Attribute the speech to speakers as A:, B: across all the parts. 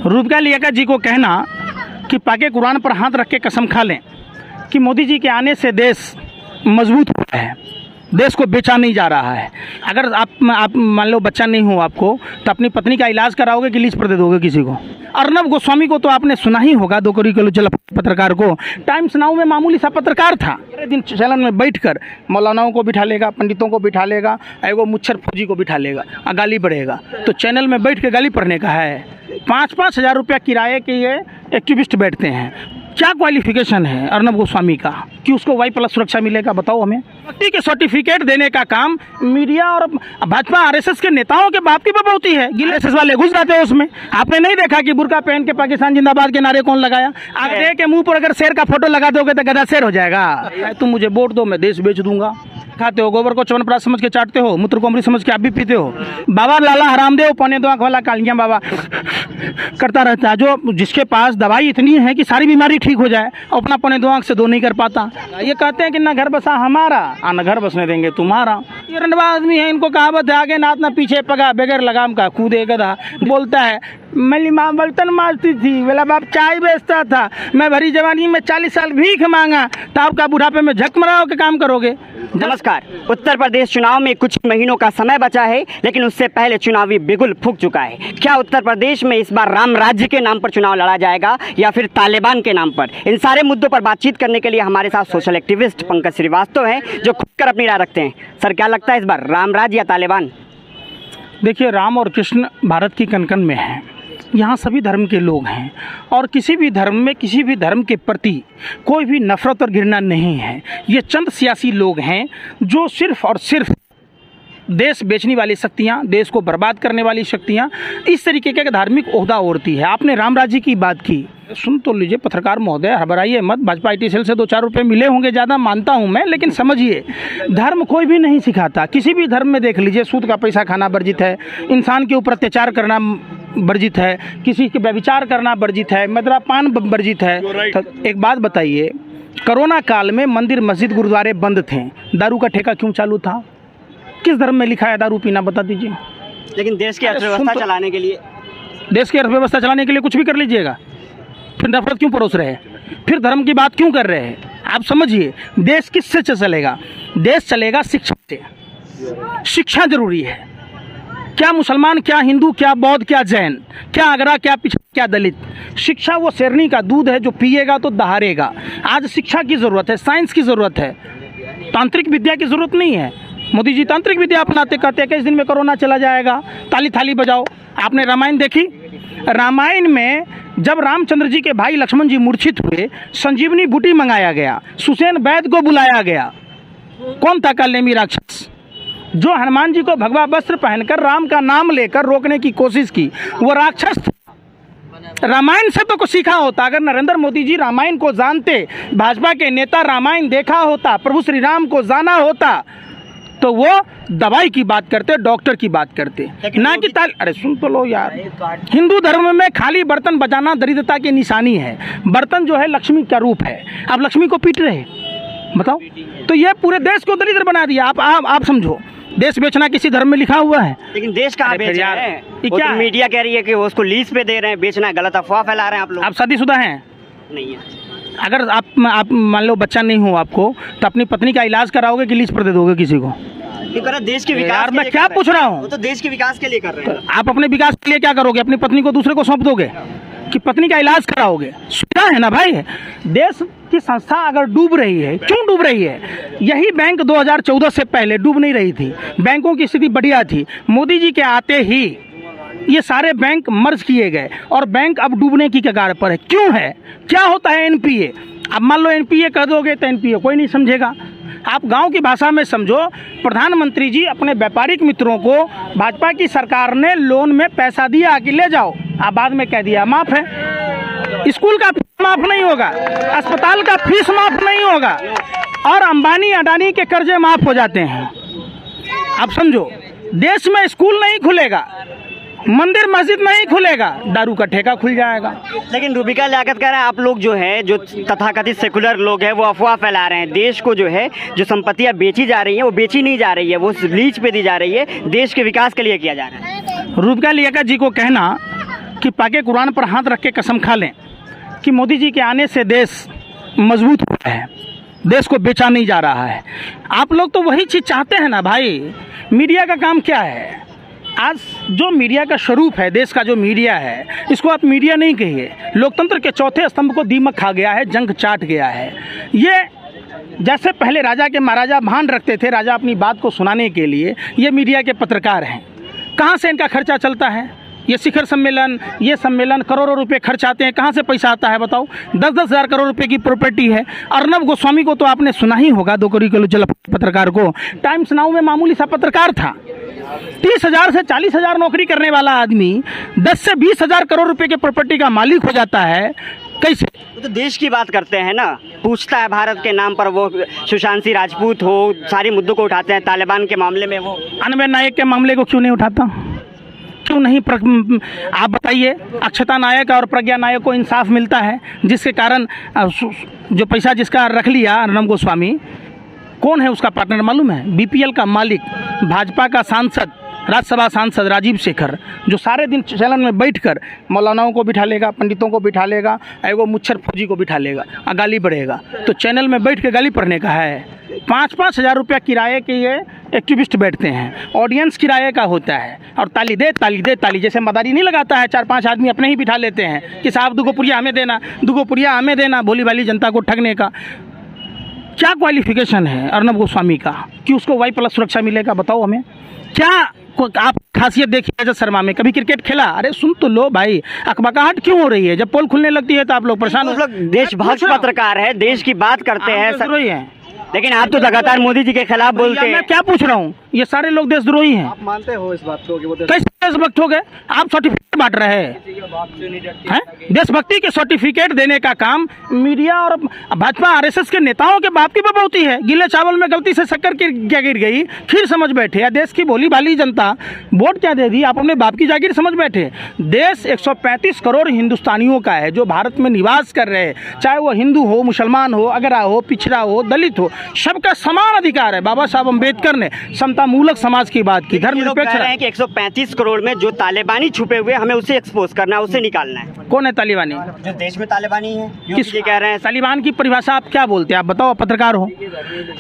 A: रूबिका लियाकत जी को कहना कि पाके कुरान पर हाथ रख के कसम खा लें कि मोदी जी के आने से देश मजबूत हो रहा है, देश को बेचा नहीं जा रहा है। अगर आप मान लो बच्चा नहीं हो आपको, तो अपनी पत्नी का इलाज कराओगे कि लीज पर दे दोगे किसी को? अर्नब गोस्वामी को तो आपने सुना ही होगा, 2 करोड़ किलो जल पत्रकार को। टाइम्स नाउ में मामूली सा पत्रकार था, पूरे दिन चैनल में बैठकर मौलानाओं को बिठा लेगा, पंडितों को बिठा लेगा, एगो मुच्छर फौजी को बिठा लेगा, गाली पढ़ेगा। तो चैनल में बैठ के गाली पढ़ने का है? 5-5 हज़ार रुपया किराए के ये एक्टिविस्ट बैठते हैं। क्या क्वालिफिकेशन है अर्नब गोस्वामी का कि उसको Y+ सुरक्षा मिलेगा? बताओ हमें। व्यक्ति के सर्टिफिकेट देने का काम मीडिया और भाजपा RSS के नेताओं के बाप की बपौती है। RSS वाले घुस जाते हैं उसमें। आपने नहीं देखा कि बुर्का पहन के पाकिस्तान जिंदाबाद के नारे कौन लगाया? आगे के मुंह पर अगर शेर का फोटो लगा दोगे तो गधा शेर हो जाएगा। तुम मुझे वोट दो, मैं देश बेच दूंगा। खाते हो गोबर को च्यवनप्राश समझ के चाटते हो, मूत्र को अमृत समझ के आप भी पीते हो। बाबा लाला हरामदेव पौने 2 आंख वाला कालियां बाबा करता रहता है, जो जिसके पास दवाई इतनी है कि सारी बीमारी ठीक हो जाए, अपना पौने 2 आंख से 2 नहीं कर पाता। ये कहते हैं कि ना घर बसा हमारा न घर बसने देंगे तुम्हारा। ये रंडवा आदमी है, इनको कहावत है आगे नाथ ना पीछे पगा, बगैर लगाम का कूदे गधा। बोलता है मेरी माँ बर्तन मारती थी, मेरा बाप चाय बेचता था, मैं भरी जवानी में 40 साल भीख मांगा, तो आपका बुढ़ापे में झक मराओ के काम करोगे।
B: नमस्कार। उत्तर प्रदेश चुनाव में कुछ महीनों का समय बचा है, लेकिन उससे पहले चुनावी बिगुल फूंक चुका है। क्या उत्तर प्रदेश में इस बार राम राज्य के नाम पर चुनाव लड़ा जाएगा या फिर तालिबान के नाम पर? इन सारे मुद्दों पर बातचीत करने के लिए हमारे साथ सोशल एक्टिविस्ट पंकज श्रीवास्तव हैं, जो खुलकर अपनी राय रखते हैं। सर, क्या लगता है इस बार राम राज्य या तालिबान?
A: देखिए, राम और कृष्ण भारत की कन-कन में हैं। यहाँ सभी धर्म के लोग हैं और किसी भी धर्म में किसी भी धर्म के प्रति कोई भी नफरत और घृणा नहीं है। ये चंद सियासी लोग हैं जो सिर्फ और सिर्फ देश बेचने वाली शक्तियाँ, देश को बर्बाद करने वाली शक्तियाँ इस तरीके का धार्मिक ओहदा ओढ़ती है। आपने राम राज्य की बात की, सुन तो लीजिए पत्रकार महोदय, घबराइए मत। भाजपा IT सेल से 2-4 रुपये मिले होंगे, ज़्यादा मानता हूँ मैं, लेकिन समझिए धर्म कोई भी नहीं सिखाता। किसी भी धर्म में देख लीजिए, सूद का पैसा खाना वर्जित है, इंसान के ऊपर अत्याचार करना वर्जित है, किसी के व्यभिचार करना वर्जित है, मदिरापान वर्जित है। तो एक बात बताइए, कोरोना काल में मंदिर मस्जिद गुरुद्वारे बंद थे, दारू का ठेका क्यों चालू था? किस धर्म में लिखा है दारू पीना? बता दीजिए।
B: लेकिन देश की अर्थव्यवस्था चलाने के लिए,
A: देश की अर्थव्यवस्था चलाने के लिए कुछ भी कर लीजिएगा, फिर नफरत क्यों परोस रहे हैं? फिर धर्म की बात क्यों कर रहे हैं? आप समझिए, देश किससे चलेगा? देश चलेगा शिक्षा से। शिक्षा जरूरी है। क्या मुसलमान, क्या हिंदू, क्या बौद्ध, क्या जैन, क्या आगरा, क्या पिछड़ा, क्या दलित, शिक्षा वो शेरनी का दूध है जो पिएगा तो दहाड़ेगा। आज शिक्षा की ज़रूरत है, साइंस की ज़रूरत है, तांत्रिक विद्या की ज़रूरत नहीं है। मोदी जी तांत्रिक विद्या अपनाते कहते हैं कि इस दिन में कोरोना चला जाएगा, ताली थाली बजाओ। आपने रामायण देखी? रामायण में जब रामचंद्र जी के भाई लक्ष्मण जी मूर्छित हुए, संजीवनी बूटी मंगाया गया, सुसेन वैद्य को बुलाया गया। कौन था कालनेमी राक्षस जो हनुमान जी को भगवा वस्त्र पहनकर राम का नाम लेकर रोकने की कोशिश की? वो राक्षस था। रामायण से तो कुछ सीखा होता। अगर नरेंद्र मोदी जी रामायण को जानते, भाजपा के नेता रामायण देखा होता, प्रभु श्री राम को जाना होता, तो वो दवाई की बात करते, डॉक्टर की बात करते, ना कि अरे सुन तो लो यार। हिंदू धर्म में खाली बर्तन बजाना दरिद्रता की निशानी है। बर्तन जो है लक्ष्मी का रूप है। आप लक्ष्मी को पीट रहे, बताओ? तो ये पूरे देश को दरिद्र बना दिया। आप समझो, देश बेचना किसी धर्म में लिखा हुआ है?
B: लेकिन देश कहाँ बेच रहे हैं? वो तो मीडिया कह रही है कि वो उसको लीज पे दे रहे हैं, बेचना गलत अफवाह फैला रहे हैं आप लोग।
A: आप शादीशुदा हैं?
B: नहीं है।
A: अगर आप मान लो बच्चा नहीं हो आपको, तो अपनी पत्नी का इलाज कराओगे कि लीज पर दे दोगे किसी को?
B: देश के विकास,
A: मैं क्या पूछ रहा हूँ?
B: तो देश के विकास के लिए कर रहे हैं।
A: आप अपने विकास के लिए क्या करोगे? अपनी पत्नी को दूसरे को सौंप दोगे कि पत्नी का इलाज कराओगे? सुविधा है ना भाई। देश की संस्था अगर डूब रही है, क्यों डूब रही है? यही बैंक 2014 से पहले डूब नहीं रही थी, बैंकों की स्थिति बढ़िया थी। मोदी जी के आते ही ये सारे बैंक मर्ज किए गए और बैंक अब डूबने की कगार पर है। क्यों है? क्या होता है NPA? अब मान लो NPA कह दोगे तो NPA कोई नहीं समझेगा। आप गांव की भाषा में समझो, प्रधानमंत्री जी अपने व्यापारिक मित्रों को भाजपा की सरकार ने लोन में पैसा दिया कि ले जाओ, आप बाद में कह दिया माफ है। स्कूल का फीस माफ नहीं होगा, अस्पताल का फीस माफ नहीं होगा और अंबानी अडानी के कर्जे माफ हो जाते हैं। आप समझो, देश में स्कूल नहीं खुलेगा, मंदिर मस्जिद नहीं खुलेगा, दारू का ठेका खुल जाएगा।
B: लेकिन रूबिका लियाकत कह रहे हैं आप लोग जो है, जो तथाकथित सेकुलर लोग हैं, वो अफवाह फैला रहे हैं। देश को जो है, जो संपत्तियां बेची जा रही हैं, वो बेची नहीं जा रही है, वो लीज पे दी जा रही है, देश के विकास के लिए किया जा रहा है।
A: रूबिका लियाकत जी को कहना कि पाके कुरान पर हाथ रख के कसम खा लें कि मोदी जी के आने से देश मजबूत हुआ है, देश को बेचा नहीं जा रहा है। आप लोग तो वही चीज़ चाहते हैं ना भाई। मीडिया का काम क्या है? आज जो मीडिया का स्वरूप है, देश का जो मीडिया है, इसको आप मीडिया नहीं कहिए, लोकतंत्र के चौथे स्तंभ को दीमक खा गया है, जंग चाट गया है। ये जैसे पहले राजा के महाराजा भान रखते थे राजा अपनी बात को सुनाने के लिए, ये मीडिया के पत्रकार हैं। कहाँ से इनका खर्चा चलता है? ये शिखर सम्मेलन, ये सम्मेलन करोड़ों रुपए खर्च आते हैं, कहाँ से पैसा आता है बताओ? 10-10 हज़ार करोड़ रुपए की प्रॉपर्टी है। अर्नब गोस्वामी को तो आपने सुना ही होगा, 2 करोड़ जल पत्रकार को। टाइम्स नाउ में मामूली सा पत्रकार था। 30,000 से 40,000 नौकरी करने वाला आदमी 10 से 20 हज़ार करोड़ रुपए के प्रॉपर्टी का मालिक हो जाता है, कैसे?
B: तो देश की बात करते हैं ना, पूछता है भारत के नाम पर, वो सुशांत सिंह राजपूत हो, सारी मुद्दों को उठाते हैं। तालिबान के मामले में वो
A: अन्वय नायक के मामले को क्यों नहीं उठाता? क्यों नहीं? आप बताइए, अक्षता नायक और प्रज्ञा नायक को इंसाफ मिलता है, जिसके कारण जो पैसा जिसका रख लिया अर्नब गोस्वामी, कौन है उसका पार्टनर मालूम है? बीपीएल का मालिक, भाजपा का सांसद, राज्यसभा सांसद राजीव शेखर, जो सारे दिन चैनल में बैठकर मौलानाओं को बिठा लेगा, पंडितों को बिठा लेगा, एगो मुच्छर फौजी को बिठा लेगा, गाली पड़ेगा। तो चैनल में बैठ के गाली पढ़ने का है। 5-5 हज़ार रुपया किराए के ये एक्टिविस्ट बैठते हैं, ऑडियंस किराए का होता है। और ताली दे ताली दे ताली, जैसे मदारी नहीं लगाता है, 4-5 आदमी अपने ही बिठा लेते हैं कि साहब 2 पुरिया हमें देना, 2 पुरिया हमें देना, भोली भाली जनता को ठगने का। क्या क्वालिफिकेशन है अर्नब गोस्वामी का कि उसको Y+ सुरक्षा मिलेगा? बताओ हमें। क्या आप खासियत देखिए रजत शर्मा में? कभी क्रिकेट खेला? अरे सुन तो लो भाई, अकबकाहट क्यों हो रही है? जब पोल खुलने लगती है तो आप लोग परेशान हो।
B: लोग देशभक्त पत्रकार है, देश की बात करते हैं,
A: देशद्रोही हैं।
B: लेकिन आप तो लगातार मोदी जी के खिलाफ बोलते हैं।
A: मैं क्या पूछ रहा हूँ, ये सारे लोग देशद्रोही हैं।
C: आप मानते हो इस बात को कि वो
A: कैसे देशभक्त हो गए? आप सर्टिफिकेट बांट रहे हैं। देशभक्ति के सर्टिफिकेट देने का काम मीडिया और भाजपा RSS के नेताओं के बाप की बपौती है। गीले चावल में गलती से शक्कर क्या गिर गई, फिर समझ बैठे। या देश की भोली भाली जनता वोट क्या दे दी, आप अपने बाप की जागीर समझ बैठे। देश 135 करोड़ हिंदुस्तानियों का है जो भारत में निवास कर रहे हैं, चाहे वो हिंदू हो, मुसलमान हो, अगरा हो, पिछड़ा हो, दलित हो, सबका समान अधिकार है। बाबा साहब अम्बेडकर ने समता मूलक समाज की बात की, धर्मनिरपेक्ष
B: है कि 135 करोड़ में जो तालिबानी छुपे हुए, हमें उसे एक्सपोज करना है, उसे निकालना है।
A: कौन है तालिबानी?
B: जो देश में तालिबानी है,
A: किस
B: कह रहे हैं?
A: तालिबान की परिभाषा आप क्या बोलते हैं? आप बताओ, पत्रकार हो।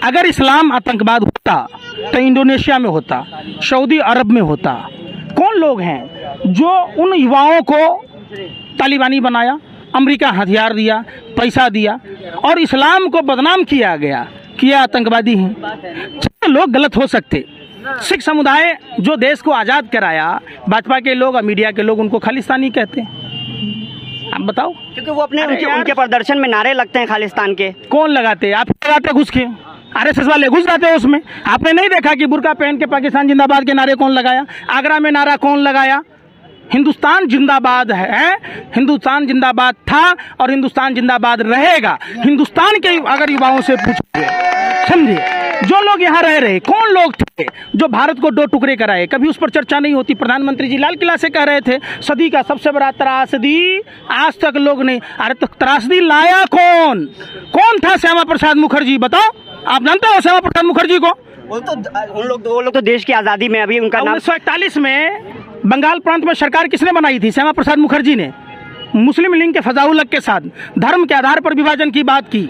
A: अगर इस्लाम आतंकवाद होता तो इंडोनेशिया में होता, सऊदी अरब में होता। कौन लोग हैं जो उन युवाओं को तालिबानी बनाया? अमेरिका हथियार दिया, पैसा दिया और इस्लाम को बदनाम किया गया कि यह आतंकवादी हैं। लोग गलत हो सकते। सिख समुदाय जो देश को आज़ाद कराया, भाजपा के लोग और मीडिया के लोग उनको खालिस्तानी कहते हैं। आप बताओ,
B: क्योंकि वो अपने उनके प्रदर्शन में नारे लगते हैं खालिस्तान के।
A: कौन लगाते? आप लगाते घुस के, RSS वाले घुस जाते हैं उसमें। आपने नहीं देखा कि बुर्का पहन के पाकिस्तान जिंदाबाद के नारे कौन लगाया? आगरा में नारा कौन लगाया? हिंदुस्तान जिंदाबाद है, हिंदुस्तान जिंदाबाद था और हिंदुस्तान जिंदाबाद रहेगा। हिंदुस्तान के अगर युवाओं से पूछोगे, समझिए, जो लोग यहाँ रह रहे, कौन लोग थे जो भारत को 2 टुकड़े कराए? कभी उस पर चर्चा नहीं होती। प्रधानमंत्री जी लाल किला से कह रहे थे सदी का सबसे बड़ा त्रासदी, आज तक लोग नहीं। अरे तो त्रासदी लाया कौन था? श्यामा प्रसाद मुखर्जी। बताओ, आप जानते हो श्यामा प्रसाद मुखर्जी को?
B: वो लोग तो देश की आज़ादी में अभी उनका नाम
A: 1941 में बंगाल प्रांत में सरकार किसने बनाई थी? श्यामा प्रसाद मुखर्जी ने। मुस्लिम लीग के फजाउल हक के साथ धर्म के आधार पर विभाजन की बात की।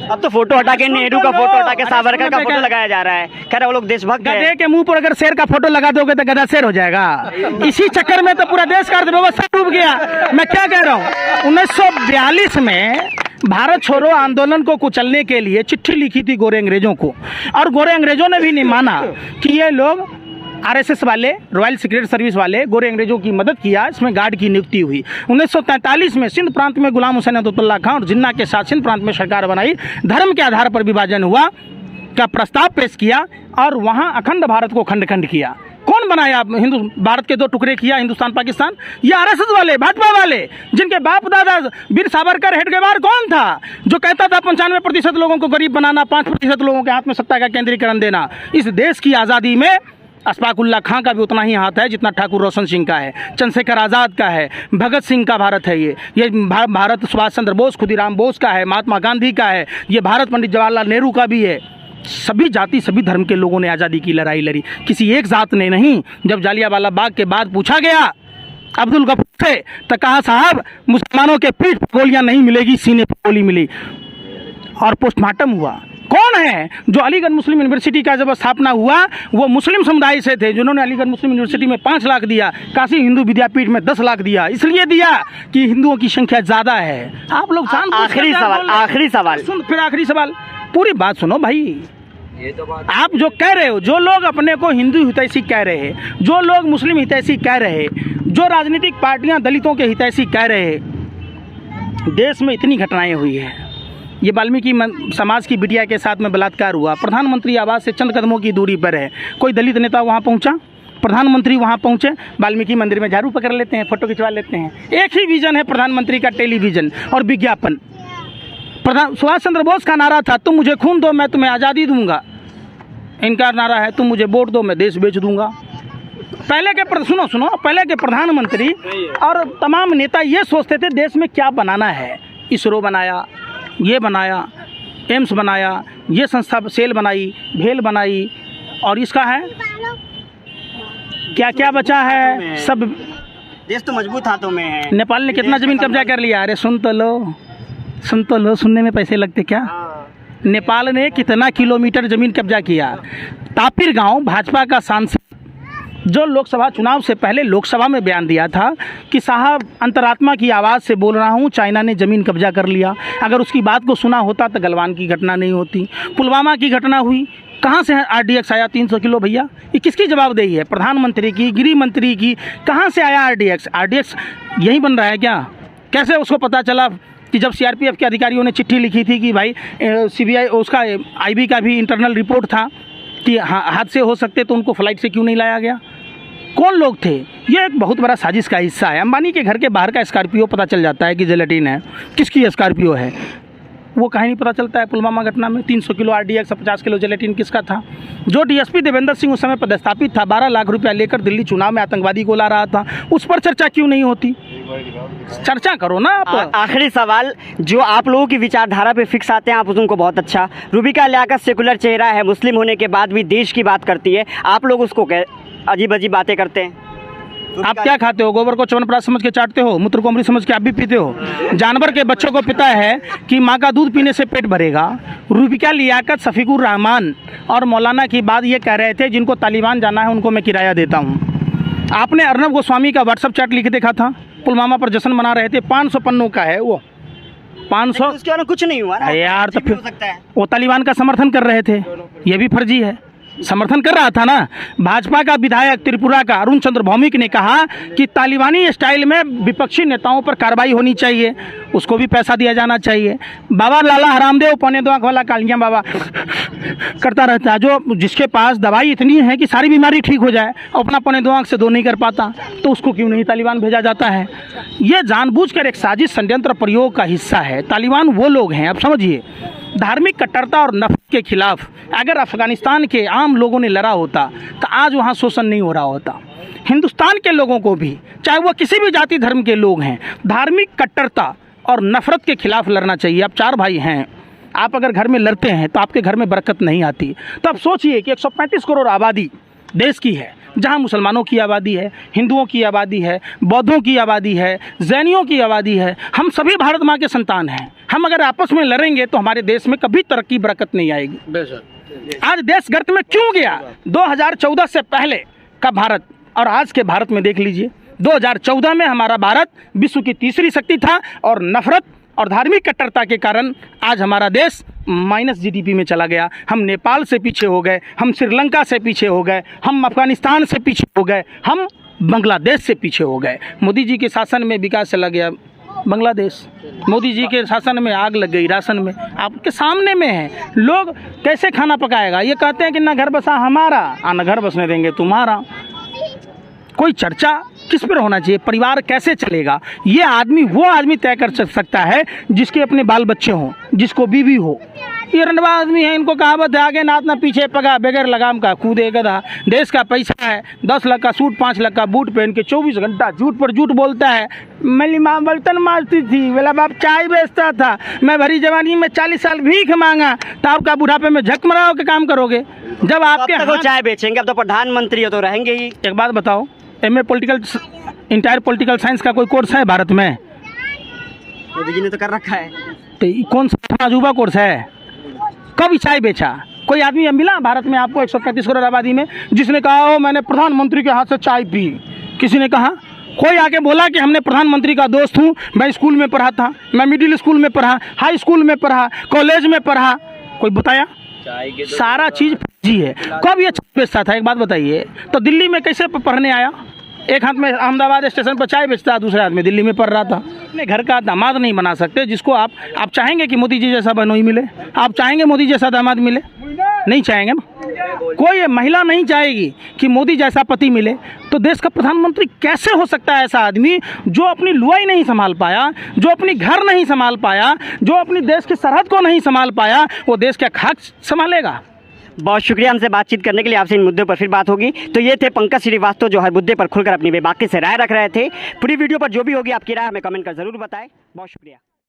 B: अब तो फोटो हटा के नेहरू का फोटो हटा के सावरकर का फोटो लगाया जा रहा है। कह रहे वो लोग देशभक्त हैं।
A: गधे के मुंह पर अगर शेर का फोटो लगा दोगे तो गधा शेर हो जाएगा। इसी चक्कर में तो पूरा देश का अर्थव्यवस्था डूब गया। मैं क्या कह रहा हूँ, 1942 में भारत छोड़ो आंदोलन को कुचलने के लिए चिट्ठी लिखी थी गोरे अंग्रेजों को, और गोरे अंग्रेजों ने भी नहीं माना कि ये लोग RSS वाले, रॉयल सीक्रेट सर्विस वाले गोरे अंग्रेजों की मदद किया। इसमें गार्ड की नियुक्ति हुई। 1943 में सिंध प्रांत में गुलाम हुसैन अब्दुल्ला खान और जिन्ना के साथ सिंध प्रांत में सरकार बनाई। धर्म के आधार पर विभाजन हुआ का प्रस्ताव पेश किया और वहाँ अखंड भारत को खंड खंड किया। कौन बनाया? भारत के 2 टुकड़े किया, हिंदुस्तान पाकिस्तान। ये RSS वाले, भाजपा वाले, जिनके बाप दादा वीर सावरकर हेडगेवार कौन था जो कहता था 95% लोगों को गरीब बनाना, 5% लोगों के हाथ में सत्ता का केंद्रीकरण देना। इस देश की आज़ादी में अशफाकुल्ला खां का भी उतना ही हाथ है जितना ठाकुर रोशन सिंह का है, चंद्रशेखर आज़ाद का है, भगत सिंह का भारत है। ये भारत सुभाष चंद्र बोस, खुदीराम बोस का है, महात्मा गांधी का है। ये भारत पंडित जवाहरलाल नेहरू का भी है। सभी जाति, सभी धर्म के लोगों ने आज़ादी की लड़ाई लड़ी, किसी एक जात ने नहीं। जब जालियांवाला बाग के बाद पूछा गया अब्दुल गफूर से, तो कहा साहब मुसलमानों के पीठ पर गोलियां नहीं मिलेगी, सीने पर गोली मिली, और पोस्टमार्टम हुआ। कौन है जो अलीगढ़ मुस्लिम यूनिवर्सिटी का जब स्थापना हुआ वो मुस्लिम समुदाय से थे, जिन्होंने अलीगढ़ मुस्लिम यूनिवर्सिटी में 5 लाख दिया, काशी हिंदू विद्यापीठ में 10 लाख दिया, इसलिए दिया कि हिंदुओं की संख्या ज़्यादा है। आप लोग
B: आखिरी सवाल
A: फिर आखिरी सवाल, पूरी बात सुनो भाई। आप जो कह रहे हो, जो लोग अपने को हिंदू हितैषी कह रहे हैं, जो लोग मुस्लिम हितैषी कह रहे हैं, जो राजनीतिक पार्टियां दलितों के हितैषी कह रहे हैं, देश में इतनी घटनाएं हुई है। ये वाल्मीकि समाज की बिटिया के साथ में बलात्कार हुआ, प्रधानमंत्री आवास से चंद कदमों की दूरी पर है, कोई दलित नेता वहाँ पहुँचा, प्रधानमंत्री वहाँ पहुँचे, वाल्मीकि मंदिर में झाड़ू पकड़ लेते हैं, फोटो खिंचवा लेते हैं। एक ही विजन है प्रधानमंत्री का, टेलीविज़न और विज्ञापन। सुभाष चंद्र बोस का नारा था, तुम मुझे खून दो मैं तुम्हें आज़ादी दूंगा। इनका नारा है, तुम मुझे वोट दो मैं देश बेच दूंगा। पहले के प्रधानमंत्री और तमाम नेता ये सोचते थे देश में क्या बनाना है। इसरो बनाया, ये बनाया, एम्स बनाया, ये संस्था सेल बनाई, भेल बनाई, और इसका है क्या क्या बचा है सब।
B: देश तो मजबूत हाथों में है।
A: नेपाल ने कितना जमीन कब्जा कर लिया? अरे सुन तो लो, सुनने में पैसे लगते क्या? नेपाल ने कितना किलोमीटर जमीन कब्जा किया। तापिर गांव भाजपा का सांसद जो लोकसभा चुनाव से पहले लोकसभा में बयान दिया था कि साहब अंतरात्मा की आवाज़ से बोल रहा हूं, चाइना ने ज़मीन कब्जा कर लिया, अगर उसकी बात को सुना होता तो गलवान की घटना नहीं होती, पुलवामा की घटना हुई। कहाँ से RDX आया 300 किलो? भैया ये किसकी जवाबदेही है? प्रधानमंत्री की, गृह मंत्री की? कहाँ से आया RDX यहीं बन रहा है क्या? कैसे उसको पता चला कि जब CRPF के अधिकारियों ने चिट्ठी लिखी थी कि भाई CBI उसका IB का भी इंटरनल रिपोर्ट था कि हादसे हो सकते, तो उनको फ्लाइट से क्यों नहीं लाया गया? कौन लोग थे? ये एक बहुत बड़ा साजिश का हिस्सा है। अंबानी के घर के बाहर का स्कॉर्पियो पता चल जाता है कि जिलेटिन है, किसकी स्कॉर्पियो है वो कहीं नहीं पता चलता है। पुलवामा घटना में 300 किलो RDX और 50 किलो जिलेटिन किसका था? जो DSP देवेंद्र सिंह उस समय पदस्थापित था, 12 लाख रुपया लेकर दिल्ली चुनाव में आतंकवादी को ला रहा था, उस पर चर्चा क्यों नहीं होती? चर्चा करो ना आप।
B: आखिरी सवाल, जो आप लोगों की विचारधारा पे फिक्स आते हैं आप उनको बहुत अच्छा। रूबिका लियाकत सेकुलर चेहरा है, मुस्लिम होने के बाद भी देश की बात करती है, आप लोग उसको अजीब अजीब बातें करते हैं।
A: आप क्या खाते हो? गोबर को च्यवनप्राश समझ के चाटते हो, मूत्र को अमृत समझ के आप भी पीते हो। जानवर के बच्चों को पता है कि माँ का दूध पीने से पेट भरेगा। रूबिका लियाकत, शफीकुर रहमान और मौलाना की बात ये कह रहे थे, जिनको तालिबान जाना है उनको मैं किराया देता हूँ। आपने अर्नब गोस्वामी का व्हाट्सएप चैट लिख देखा था? पुलवामा पर जश्न मना रहे थे, 500 पन्नों का है वो, 500।
B: उसके कुछ नहीं हुआ ना
A: यार, तो फिर वो तालिबान का समर्थन कर रहे थे, ये भी फर्जी है। समर्थन कर रहा था ना। भाजपा का विधायक त्रिपुरा का अरुण चंद्र भौमिक ने कहा कि तालिबानी स्टाइल में विपक्षी नेताओं पर कार्रवाई होनी चाहिए, उसको भी पैसा दिया जाना चाहिए। बाबा लाला हरामदेव पौने 2 आंख वाला कालिया बाबा करता रहता है, जो जिसके पास दवाई इतनी है कि सारी बीमारी ठीक हो जाए, अपना पौने 2 आंख से 2 नहीं कर पाता, तो उसको क्यों नहीं तालिबान भेजा जाता है? ये जानबूझकर एक साजिश षड्यंत्र प्रयोग का हिस्सा है। तालिबान वो लोग हैं, आप समझिए, धार्मिक कट्टरता और नफरत के खिलाफ अगर अफगानिस्तान के आम लोगों ने लड़ा होता तो आज वहाँ शोषण नहीं हो रहा होता। हिंदुस्तान के लोगों को भी, चाहे वो किसी भी जाति धर्म के लोग हैं, धार्मिक कट्टरता और नफरत के खिलाफ लड़ना चाहिए। आप 4 भाई हैं, आप अगर घर में लड़ते हैं तो आपके घर में बरकत नहीं आती। तो आप सोचिए कि 135 करोड़ आबादी देश की है, जहाँ मुसलमानों की आबादी है, हिंदुओं की आबादी है, बौद्धों की आबादी है, जैनियों की आबादी है। हम सभी भारत माँ के संतान हैं। हम अगर आपस में लड़ेंगे तो हमारे देश में कभी तरक्की बरकत नहीं आएगी। आज देश गर्त में क्यों गया? 2014 से पहले का भारत और आज के भारत में देख लीजिए। 2014 में हमारा भारत विश्व की तीसरी शक्ति था और नफरत और धार्मिक कट्टरता के कारण आज हमारा देश माइनस GDP में चला गया। हम नेपाल से पीछे हो गए, हम श्रीलंका से पीछे हो गए, हम अफगानिस्तान से पीछे हो गए, हम बांग्लादेश से पीछे हो गए। मोदी जी के शासन में विकास चला गया बांग्लादेश, मोदी जी के शासन में आग लग गई राशन में, आपके सामने में है। लोग कैसे खाना पकाएगा? ये कहते हैं कि ना घर बसा हमारा और ना घर बसने देंगे तुम्हारा। कोई चर्चा किस पर होना चाहिए? परिवार कैसे चलेगा? ये आदमी वो आदमी तय कर सकता है जिसके अपने बाल बच्चे हों, जिसको बीवी हो। ये रंडवा आदमी है, इनको कहावत है आगे नाथ ना पीछे पगा, बगैर लगाम का कूदे गधा। देश का पैसा है, 10 लाख का सूट 5 लाख का बूट पहन के 24 घंटा झूठ पर झूठ बोलता है। मेरी माँ बर्तन मारती थी, मेरा बाप चाय बेचता था, मैं भरी जवानी में 40 साल भीख मांगा, तो आपका बुढ़ापे में झक मराओ के काम करोगे? जब आपके
B: चाय बेचेंगे, अब तो प्रधानमंत्री हो तो रहेंगे ही।
A: एक बात बताओ, MA political entire political science का कोई कोर्स है भारत में?
B: मोदी जी ने तो कर रखा है।
A: तो ये कौन सा अजूबा कोर्स है? कब चाय बेचा? कोई आदमी मिला भारत में आपको 135 करोड़ आबादी में जिसने कहा हो मैंने प्रधानमंत्री के हाथ से चाय पी? किसी ने कहा? कोई आके बोला कि हमने प्रधानमंत्री का दोस्त हूँ, मैं स्कूल में पढ़ा था, मैं मिडिल स्कूल में पढ़ा, हाई स्कूल में पढ़ा, कॉलेज में पढ़ा? कोई बताया? सारा चीज़ फर्जी है। कब ये चाय बेचता था एक बात बताइए? तो दिल्ली में कैसे पढ़ने आया? एक हाथ में अहमदाबाद स्टेशन पर चाय बेचता, दूसरे हाथ में दिल्ली में पढ़ रहा था। अपने घर का दामाद नहीं बना सकते जिसको आप चाहेंगे कि मोदी जी जैसा बनोई मिले? आप चाहेंगे मोदी जैसा दामाद मिले? नहीं चाहेंगे ना। कोई महिला नहीं चाहेगी कि मोदी जैसा पति मिले। तो देश का प्रधानमंत्री कैसे हो सकता है ऐसा आदमी जो अपनी लुआई नहीं संभाल पाया, जो अपनी घर नहीं संभाल पाया, जो अपनी देश की सरहद को नहीं संभाल पाया, वो देश का खाक संभालेगा?
B: बहुत शुक्रिया हमसे बातचीत करने के लिए। आपसे इन मुद्दों पर फिर बात होगी। तो ये थे पंकज श्रीवास्तव जो हर मुद्दे पर खुलकर अपनी बेबाकी से राय रख रहे थे। पूरी वीडियो पर जो भी होगी आपकी राय हमें कमेंट कर जरूर बताएं। बहुत शुक्रिया।